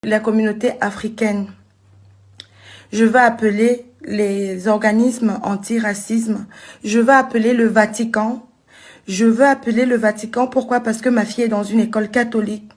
la communauté africaine. Je veux appeler les organismes anti-racisme. Je veux appeler le Vatican. Je veux appeler le Vatican. Pourquoi? Parce que ma fille est dans une école catholique.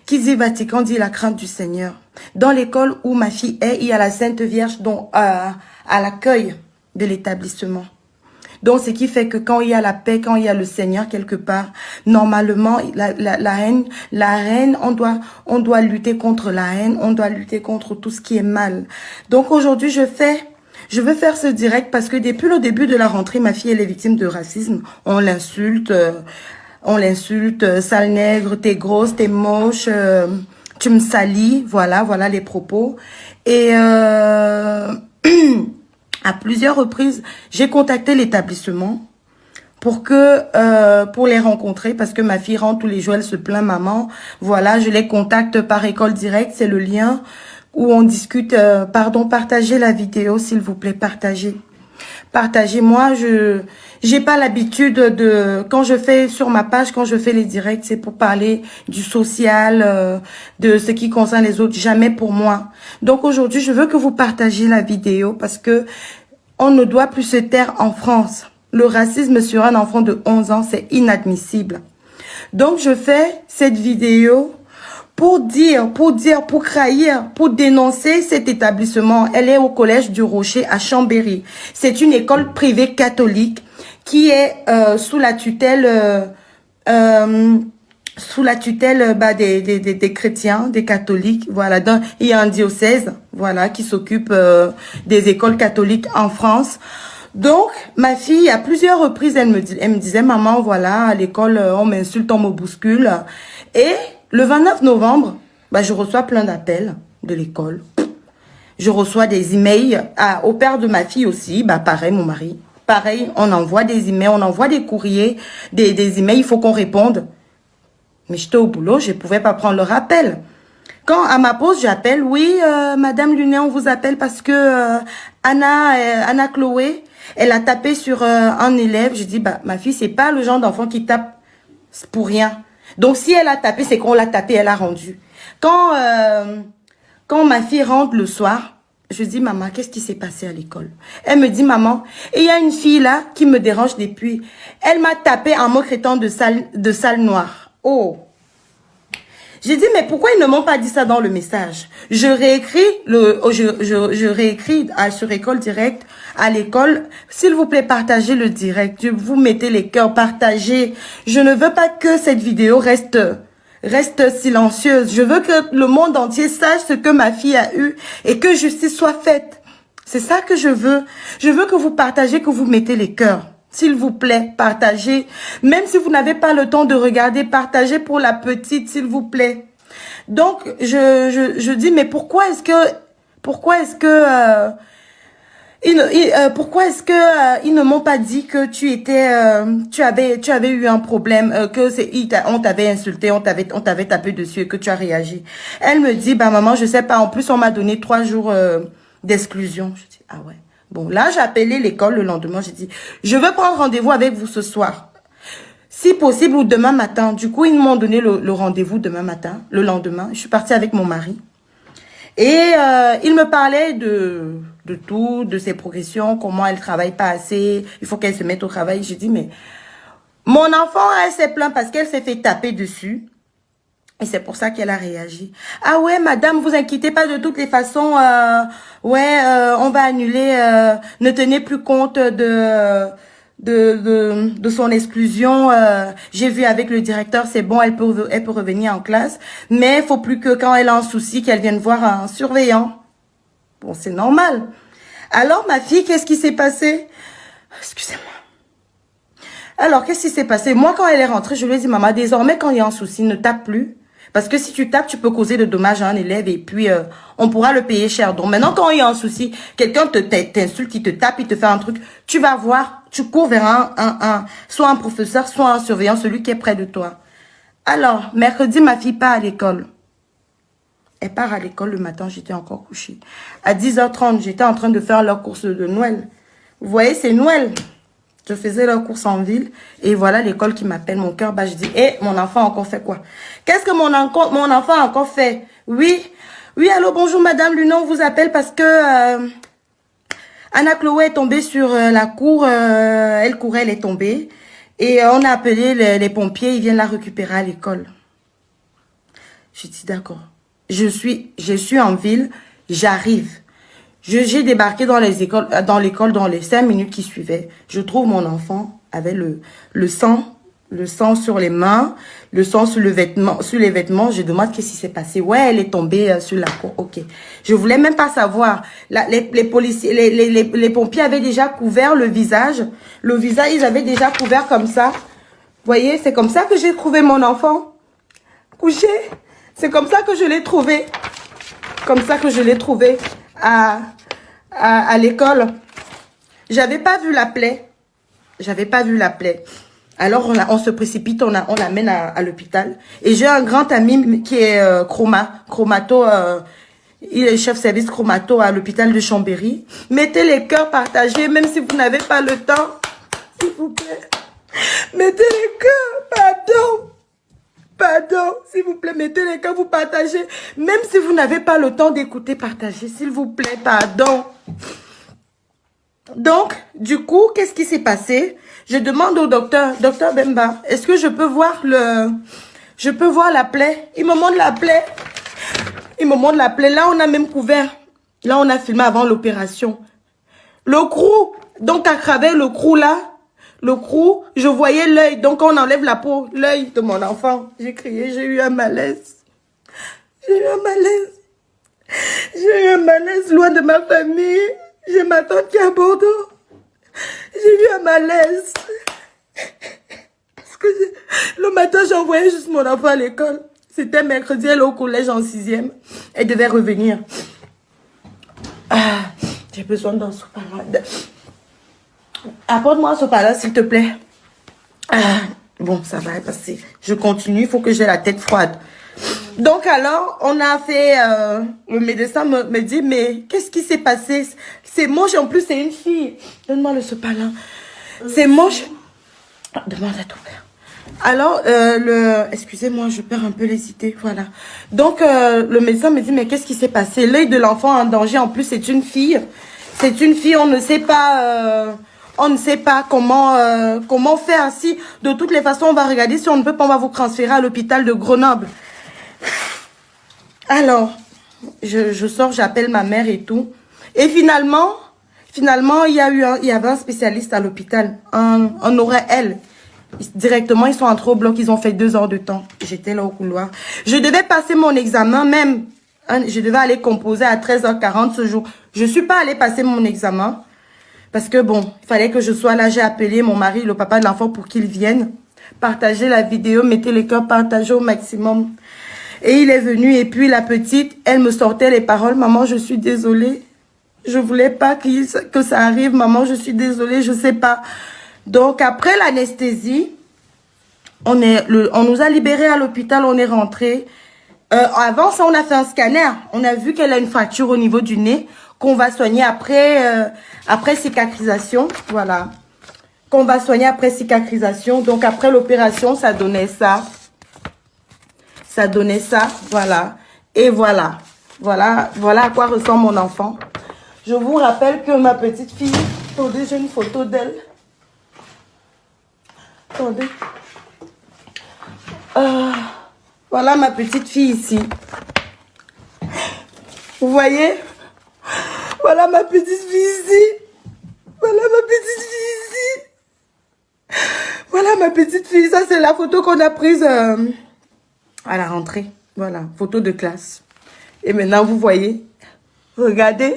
Qui dit Vatican dit la crainte du Seigneur. Dans l'école où ma fille est, il y a la Sainte Vierge à l'accueil de l'établissement. Donc, ce qui fait que quand il y a la paix, quand il y a le Seigneur quelque part, normalement, la haine, on doit lutter contre la haine, on doit lutter contre tout ce qui est mal. Donc, aujourd'hui, je veux faire ce direct parce que depuis le début de la rentrée, ma fille, elle est victime de racisme. On l'insulte, sale nègre, t'es grosse, t'es moche, tu me salis, voilà les propos. Et à plusieurs reprises, j'ai contacté l'établissement pour les rencontrer parce que ma fille rentre tous les jours, elle se plaint, maman. Voilà, je les contacte par école directe, c'est le lien où on discute. Partagez la vidéo, s'il vous plaît, partagez. Partagez. Moi, j'ai pas l'habitude quand je fais sur ma page, quand je fais les directs, c'est pour parler du social, de ce qui concerne les autres, jamais pour moi. Donc aujourd'hui, je veux que vous partagiez la vidéo parce que on ne doit plus se taire en France. Le racisme sur un enfant de 11 ans, c'est inadmissible. Donc je fais cette vidéo pour trahir, pour dénoncer cet établissement. Elle est au collège du Rocher à Chambéry. C'est une école privée catholique qui est sous la tutelle des chrétiens, des catholiques. Voilà, il y a un diocèse, voilà, qui s'occupe des écoles catholiques en France. Donc, ma fille, à plusieurs reprises, elle me disait, maman, voilà, à l'école, on m'insulte, on me bouscule. Et le 29 novembre, je reçois plein d'appels de l'école. Je reçois des emails au père de ma fille aussi, pareil, mon mari. Pareil, on envoie des emails, on envoie des courriers, des emails, il faut qu'on réponde. Mais j'étais au boulot, je ne pouvais pas prendre leur appel. Quand à ma pause, j'appelle, oui, Madame Lunet, on vous appelle parce que Anna Chloé, elle a tapé sur un élève. Je dis, ma fille, c'est pas le genre d'enfant qui tape pour rien. Donc, si elle a tapé, c'est qu'on l'a tapé, elle a rendu. Quand ma fille rentre le soir, je dis, maman, qu'est-ce qui s'est passé à l'école? Elle me dit, maman, et il y a une fille là qui me dérange depuis. Elle m'a tapé en me traitant de sale noire. Oh! J'ai dit, mais pourquoi ils ne m'ont pas dit ça dans le message? Je réécris sur École Directe à l'école. S'il vous plaît, partagez le direct. Vous mettez les cœurs, partagez. Je ne veux pas que cette vidéo reste silencieuse. Je veux que le monde entier sache ce que ma fille a eu et que justice soit faite. C'est ça que je veux. Je veux que vous partagez, que vous mettez les cœurs. S'il vous plaît, partagez. Même si vous n'avez pas le temps de regarder, partagez pour la petite, s'il vous plaît. Donc, je dis, mais pourquoi est-ce que ils ne m'ont pas dit que tu avais eu un problème, on t'avait insulté, on t'avait tapé dessus et que tu as réagi. Elle me dit, maman, je sais pas. En plus, on m'a donné 3 jours d'exclusion. Je dis, ah ouais. Bon, là, j'ai appelé l'école le lendemain. J'ai dit, je veux prendre rendez-vous avec vous ce soir. Si possible, ou demain matin. Du coup, ils m'ont donné le rendez-vous demain matin, le lendemain. Je suis partie avec mon mari. Et il me parlait de tout, de ses progressions, comment elle travaille pas assez. Il faut qu'elle se mette au travail. J'ai dit, mais mon enfant, elle s'est plainte parce qu'elle s'est fait taper dessus. Et c'est pour ça qu'elle a réagi. Ah ouais, madame, vous inquiétez pas, de toutes les façons, on va annuler, ne tenez plus compte de son exclusion. J'ai vu avec le directeur, c'est bon, elle peut revenir en classe. Mais il faut plus que quand elle a un souci, qu'elle vienne voir un surveillant. Bon, c'est normal. Alors, ma fille, qu'est-ce qui s'est passé? Excusez-moi. Alors, qu'est-ce qui s'est passé? Moi, quand elle est rentrée, je lui ai dit, maman, désormais, quand il y a un souci, ne tape plus. Parce que si tu tapes, tu peux causer de dommages à un élève et puis on pourra le payer cher. Donc maintenant, quand il y a un souci, quelqu'un t'insulte, il te tape, il te fait un truc, tu vas voir, tu cours vers soit un professeur, soit un surveillant, celui qui est près de toi. Alors, mercredi, ma fille part à l'école. Elle part à l'école le matin, j'étais encore couchée. À 10h30, j'étais en train de faire leur course de Noël. Vous voyez, c'est Noël. Je faisais leur course en ville et voilà l'école qui m'appelle. Mon cœur bat, je dis, mon enfant a encore fait quoi? Qu'est-ce que mon enfant a encore fait? Oui, Oui, allô, bonjour madame, Luna, on vous appelle parce que Anna Chloé est tombée sur la cour, elle courait, elle est tombée. Et on a appelé les pompiers, ils viennent la récupérer à l'école. J'ai dit d'accord. Je suis en ville, j'arrive. J'ai débarqué dans l'école dans les 5 minutes qui suivaient. Je trouve mon enfant avec le sang sur les mains, le sang sur les vêtements. Je demande qu'est-ce qui s'est passé. Ouais, elle est tombée sur la cour. Ok. Je voulais même pas savoir. Les policiers, les pompiers avaient déjà couvert le visage. Le visage, ils avaient déjà couvert comme ça. Vous voyez, c'est comme ça que j'ai trouvé mon enfant couché. C'est comme ça que je l'ai trouvé. Comme ça que je l'ai trouvé à l'école. J'avais pas vu la plaie. J'avais pas vu la plaie. Alors, on se précipite, on l'amène à l'hôpital. Et j'ai un grand ami qui est chromato. Il est chef service chromato à l'hôpital de Chambéry. Mettez les cœurs partagés, même si vous n'avez pas le temps. S'il vous plaît. Mettez les cœurs, pardon. Pardon, s'il vous plaît, mettez les cœurs, vous partagez. Même si vous n'avez pas le temps d'écouter, partagez, s'il vous plaît, pardon. Donc, du coup, qu'est-ce qui s'est passé? Je demande au docteur Bemba, est-ce que je peux voir la plaie? Il me montre la plaie. Il me montre la plaie. Là, on a même couvert. Là, on a filmé avant l'opération. Le crou, donc à travers le crou là, je voyais l'œil. Donc, on enlève la peau, l'œil de mon enfant. J'ai crié, j'ai eu un malaise. J'ai eu un malaise. J'ai eu un malaise loin de ma famille. J'ai ma tante qui est à Bordeaux. J'ai eu un malaise. Parce que le matin, j'envoyais juste mon enfant à l'école. C'était mercredi, elle est au collège en 6e. Elle devait revenir. Ah, j'ai besoin d'un sopalin. Apporte-moi un sopalin, s'il te plaît. Ah, bon, ça va passer. Je continue, il faut que j'ai la tête froide. Donc alors, on a fait, le médecin me dit, mais qu'est-ce qui s'est passé? C'est moche, en plus c'est une fille. Donne-moi le sopalin. C'est moche. Demande à ton père. Alors, excusez-moi, je perds un peu les idées, voilà. Donc, le médecin me dit, mais qu'est-ce qui s'est passé? L'œil de l'enfant en danger, en plus c'est une fille. C'est une fille, on ne sait pas... on ne sait pas comment faire. Si, de toutes les façons, on va regarder. Si on ne peut pas, on va vous transférer à l'hôpital de Grenoble. Alors, je sors, j'appelle ma mère et tout. Et finalement, il y avait un spécialiste à l'hôpital, un ORL. Directement, ils sont entrés au bloc, ils ont fait 2 heures de temps. J'étais là au couloir. Je devais passer mon examen même. Je devais aller composer à 13h40 ce jour. Je suis pas allée passer mon examen. Parce que bon, il fallait que je sois là. J'ai appelé mon mari, le papa de l'enfant, pour qu'il vienne. Partager la vidéo, mettez les cœurs, partagez au maximum. Et il est venu, et puis la petite, elle me sortait les paroles. Maman, je suis désolée. Je voulais pas que ça arrive. Maman, je suis désolée, je sais pas. Donc, après l'anesthésie, on nous a libérés à l'hôpital, on est rentré. Avant ça, on a fait un scanner. On a vu qu'elle a une fracture au niveau du nez, qu'on va soigner après cicatrisation. Voilà. Qu'on va soigner après cicatrisation. Donc, après l'opération, ça donnait ça. Ça donnait ça, voilà. Et voilà. Voilà à quoi ressemble mon enfant. Je vous rappelle que ma petite fille... Attendez, j'ai une photo d'elle. Attendez. Voilà ma petite fille ici. Vous voyez? Voilà ma petite fille ici. Voilà ma petite fille ici. Voilà ma petite fille. Ça, c'est la photo qu'on a prise à la rentrée. Voilà, photo de classe. Et maintenant, vous voyez. Regardez.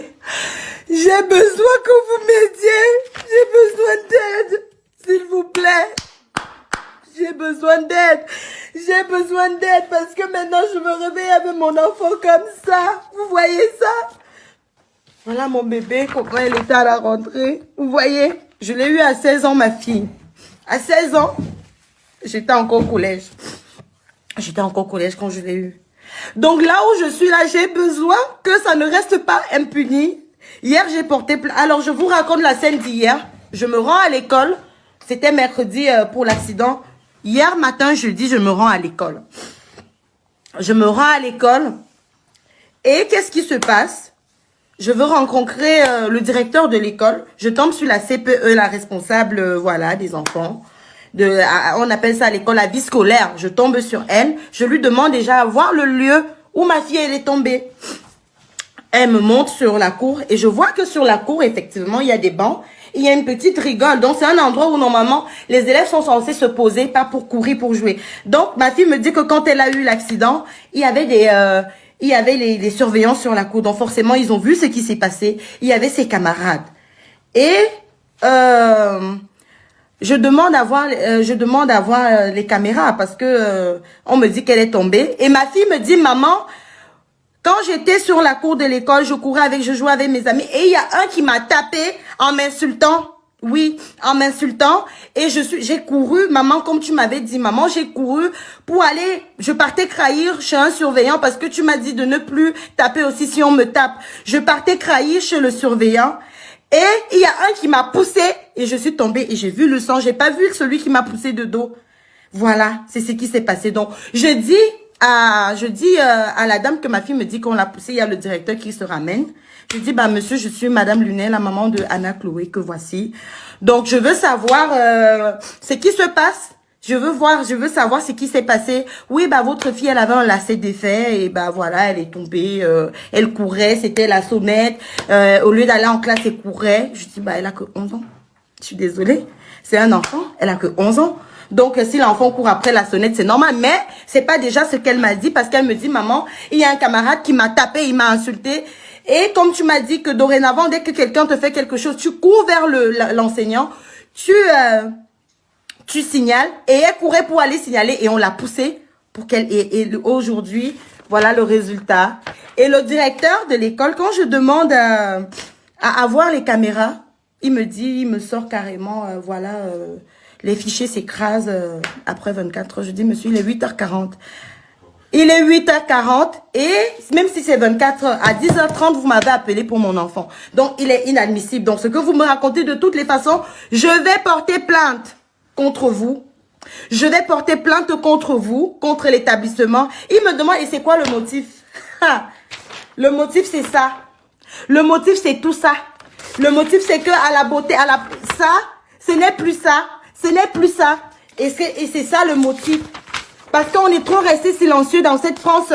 J'ai besoin que vous m'aidiez. J'ai besoin d'aide. S'il vous plaît. J'ai besoin d'aide. J'ai besoin d'aide parce que maintenant, je me réveille avec mon enfant comme ça. Vous voyez ça? Voilà mon bébé, comment elle était à la rentrée. Vous voyez? Je l'ai eu à 16 ans, ma fille. À 16 ans, j'étais encore au collège. J'étais encore au collège quand je l'ai eu. Donc là où je suis là, j'ai besoin que ça ne reste pas impuni. Hier, j'ai porté plainte. Alors, je vous raconte la scène d'hier. Je me rends à l'école. C'était mercredi pour l'accident. Hier matin, jeudi, je me rends à l'école. Je me rends à l'école. Et qu'est-ce qui se passe? Je veux rencontrer le directeur de l'école. Je tombe sur la CPE, la responsable, voilà, des enfants. On appelle ça à l'école la vie scolaire. Je tombe sur elle. Je lui demande déjà à voir le lieu où ma fille elle est tombée. Elle me montre sur la cour et je vois que sur la cour, effectivement, il y a des bancs. Il y a une petite rigole. Donc, c'est un endroit où, normalement, les élèves sont censés se poser, pas pour courir, pour jouer. Donc, ma fille me dit que quand elle a eu l'accident, il y avait les surveillants sur la cour. Donc, forcément, ils ont vu ce qui s'est passé. Il y avait ses camarades. Et je demande à voir les caméras parce que on me dit qu'elle est tombée. Et ma fille me dit, maman, quand j'étais sur la cour de l'école, je jouais avec mes amis et il y a un qui m'a tapé en m'insultant. Oui, en m'insultant. Et j'ai couru, maman, comme tu m'avais dit, maman, j'ai couru pour aller, je partais trahir chez un surveillant parce que tu m'as dit de ne plus taper aussi si on me tape. Je partais trahir chez le surveillant. Et il y a un qui m'a poussé et je suis tombée et j'ai vu le sang. J'ai pas vu celui qui m'a poussé de dos. Voilà, c'est ce qui s'est passé. Donc, je dis à la dame que ma fille me dit qu'on l'a poussée, il y a le directeur qui se ramène. Je dis, bah, monsieur, je suis Madame Lunet, la maman de Anna Chloé, que voici. Donc, je veux savoir ce qui se passe. Je veux savoir ce qui s'est passé. Oui, bah, votre fille, elle avait un lacet défait et bah, voilà, elle est tombée, elle courait, c'était la sonnette. Au lieu d'aller en classe, elle courait. Je dis, bah, elle a que 11 ans. Je suis désolée. C'est un enfant, elle a que 11 ans. Donc, si l'enfant court après la sonnette, c'est normal. Mais c'est pas déjà ce qu'elle m'a dit parce qu'elle me dit, maman, il y a un camarade qui m'a tapé, il m'a insulté. Et comme tu m'as dit que dorénavant, dès que quelqu'un te fait quelque chose, tu cours vers l'enseignant, tu signales. Et elle courait pour aller signaler et on l'a poussée pour qu'elle... Et aujourd'hui, voilà le résultat. Et le directeur de l'école, quand je demande à avoir les caméras, il me sort carrément, les fichiers s'écrasent après 24 heures. Je dis, monsieur, il est 8h40. Il est 8h40 et même si c'est 24 heures, à 10h30, vous m'avez appelé pour mon enfant. Donc, il est inadmissible. Donc, ce que vous me racontez de toutes les façons, je vais porter plainte contre vous. Je vais porter plainte contre vous, contre l'établissement. Il me demande, et c'est quoi le motif? Le motif, c'est ça. Le motif, c'est tout ça. Le motif, c'est que à la beauté, ça, ce n'est plus ça. Ce n'est plus ça. Et c'est ça le motif. Parce qu'on est trop resté silencieux dans cette France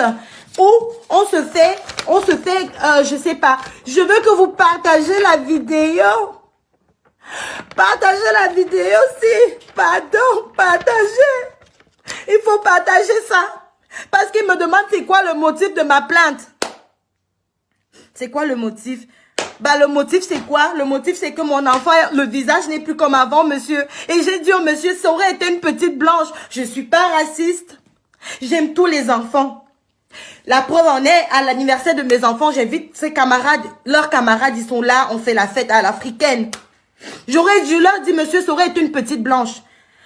où on se fait, je sais pas. Je veux que vous partagez la vidéo. Partagez la vidéo aussi. Pardon, partagez. Il faut partager ça. Parce qu'il me demande c'est quoi le motif de ma plainte. C'est quoi le motif? Bah, le motif, c'est quoi? Le motif, c'est que mon enfant, le visage n'est plus comme avant, monsieur. Et j'ai dit au monsieur, ça aurait été une petite blanche. Je suis pas raciste. J'aime tous les enfants. La preuve en est, à l'anniversaire de mes enfants, j'invite ses camarades. Leurs camarades, ils sont là, on fait la fête à l'africaine. J'aurais dû leur dire, monsieur, ça aurait été une petite blanche.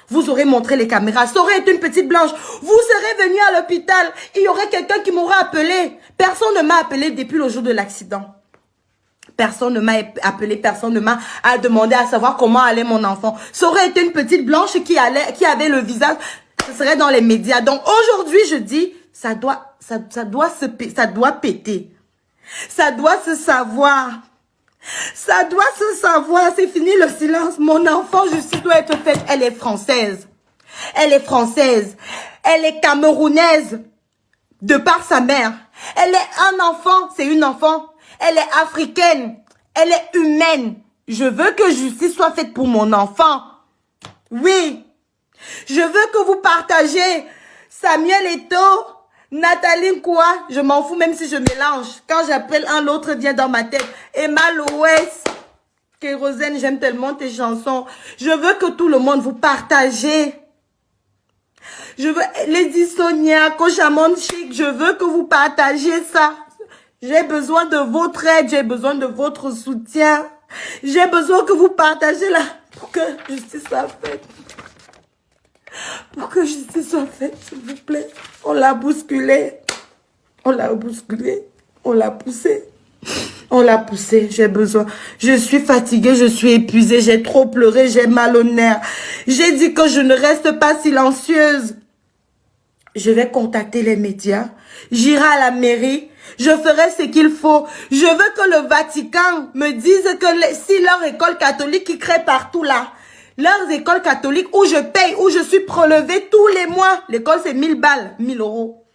Vous aurez montré les caméras, ça aurait été une petite blanche. Vous serez venu à l'hôpital, il y aurait quelqu'un qui m'aurait appelé. Personne ne m'a appelé depuis le jour de l'accident. Personne ne m'a appelé, personne ne m'a demandé à savoir comment allait mon enfant. Ça aurait été une petite blanche qui avait le visage, ce serait dans les médias. Donc aujourd'hui, je dis, ça doit péter. Ça doit se savoir. Ça doit se savoir. C'est fini le silence. Mon enfant, justice doit être faite. Elle est française. Elle est française. Elle est camerounaise. De par sa mère. Elle est un enfant. C'est une enfant. Elle est africaine. Elle est humaine. Je veux que justice soit faite pour mon enfant. Oui. Je veux que vous partagez Samuel Eto'o, Nathalie quoi. Je m'en fous même si je mélange. Quand j'appelle un, l'autre vient dans ma tête. Emma Loès. Kérosène, j'aime tellement tes chansons. Je veux que tout le monde vous partagez. Je veux, Lady Sonia, Kochamon Chic, je veux que vous partagiez ça. J'ai besoin de votre aide, j'ai besoin de votre soutien. J'ai besoin que vous partagez là pour que justice soit faite. Pour que justice soit faite, s'il vous plaît. On l'a bousculé. On l'a bousculé. On l'a poussé. On l'a poussé. J'ai besoin. Je suis fatiguée, je suis épuisée, j'ai trop pleuré, j'ai mal au nerf. J'ai dit que je ne reste pas silencieuse. Je vais contacter les médias. J'irai à la mairie. Je ferai ce qu'il faut. Je veux que le Vatican me dise que si leur école catholique qui crée partout là, leurs écoles catholiques où je paye, où je suis prélevée tous les mois, l'école c'est 1000 balles, 1000 euros.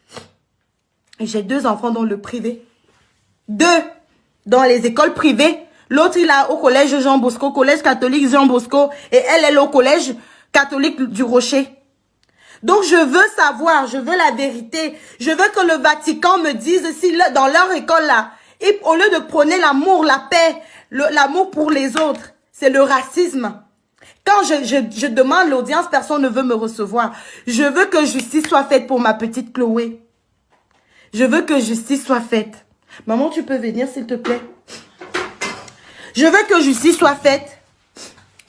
Et j'ai 2 enfants dans le privé. 2 dans les écoles privées. L'autre il est au collège Jean Bosco, collège catholique Jean Bosco. Et elle est au collège catholique du Rocher. Donc, je veux savoir, je veux la vérité. Je veux que le Vatican me dise si dans leur école là, au lieu de prôner l'amour, la paix, l'amour pour les autres, c'est le racisme. Quand je demande l'audience, personne ne veut me recevoir. Je veux que justice soit faite pour ma petite Chloé. Je veux que justice soit faite. Maman, tu peux venir s'il te plaît? Je veux que justice soit faite.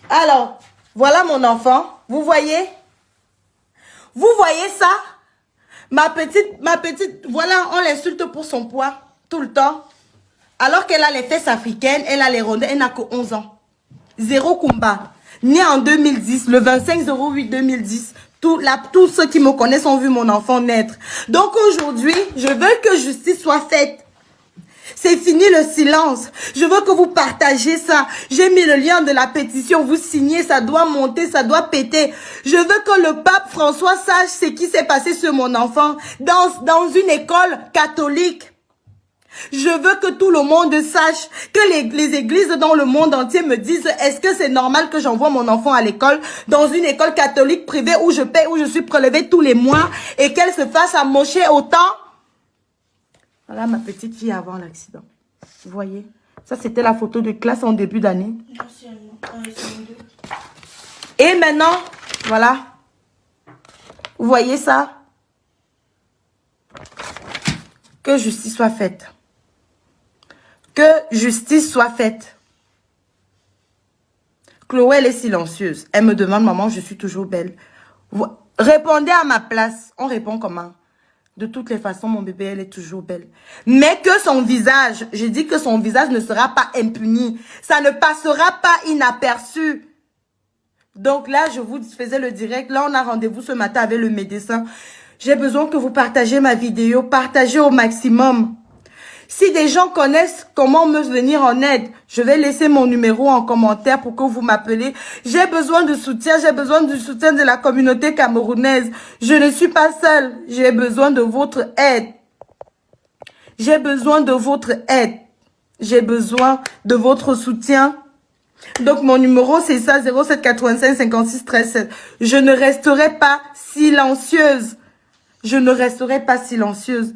Alors, voilà mon enfant. Vous voyez? Vous voyez ça? Ma petite, voilà, on l'insulte pour son poids, tout le temps. Alors qu'elle a les fesses africaines, elle a les rondelles, elle n'a que 11 ans. Zéro combat. Née en 2010, le 25/08/2010. Tous ceux qui me connaissent ont vu mon enfant naître. Donc aujourd'hui, je veux que justice soit faite. C'est fini le silence. Je veux que vous partagez ça. J'ai mis le lien de la pétition. Vous signez, ça doit monter, ça doit péter. Je veux que le pape François sache ce qui s'est passé sur mon enfant dans une école catholique. Je veux que tout le monde sache, que les églises dans le monde entier me disent est-ce que c'est normal que j'envoie mon enfant à l'école dans une école catholique privée où je paye, où je suis prélevée tous les mois et qu'elle se fasse amocher autant? Voilà ma petite fille avant l'accident. Vous voyez? Ça, c'était la photo de classe en début d'année. Et maintenant, voilà. Vous voyez ça? Que justice soit faite. Que justice soit faite. Chloé, elle est silencieuse. Elle me demande, maman, je suis toujours belle. Répondez à ma place. On répond comment? De toutes les façons, mon bébé, elle est toujours belle. Mais que son visage, je dis que son visage ne sera pas impuni. Ça ne passera pas inaperçu. Donc là, je vous faisais le direct. Là, on a rendez-vous ce matin avec le médecin. J'ai besoin que vous partagez ma vidéo. Partagez au maximum. Si des gens connaissent comment me venir en aide, je vais laisser mon numéro en commentaire pour que vous m'appelez. J'ai besoin de soutien, j'ai besoin du soutien de la communauté camerounaise. Je ne suis pas seule, j'ai besoin de votre aide. J'ai besoin de votre aide. J'ai besoin de votre soutien. Donc mon numéro c'est ça, 07 85 56 13 7. Je ne resterai pas silencieuse. Je ne resterai pas silencieuse.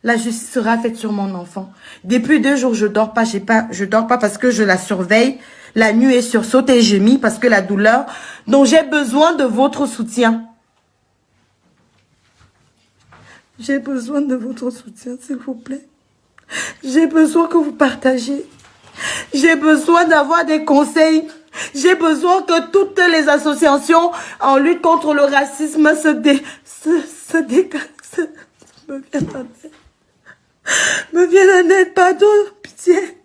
La justice sera faite sur mon enfant. Depuis 2 jours, je dors pas. Je dors pas parce que je la surveille. La nuit est sursaute et gémit parce que la douleur. Donc, j'ai besoin de votre soutien. J'ai besoin de votre soutien, s'il vous plaît. J'ai besoin que vous partagez. J'ai besoin d'avoir des conseils. J'ai besoin que toutes les associations en lutte contre le racisme se dégagent. Me viennent en aide. Me viennent en aide, pardon, pitié,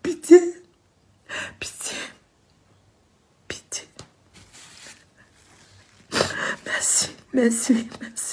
pitié, pitié, pitié. Merci, merci, merci.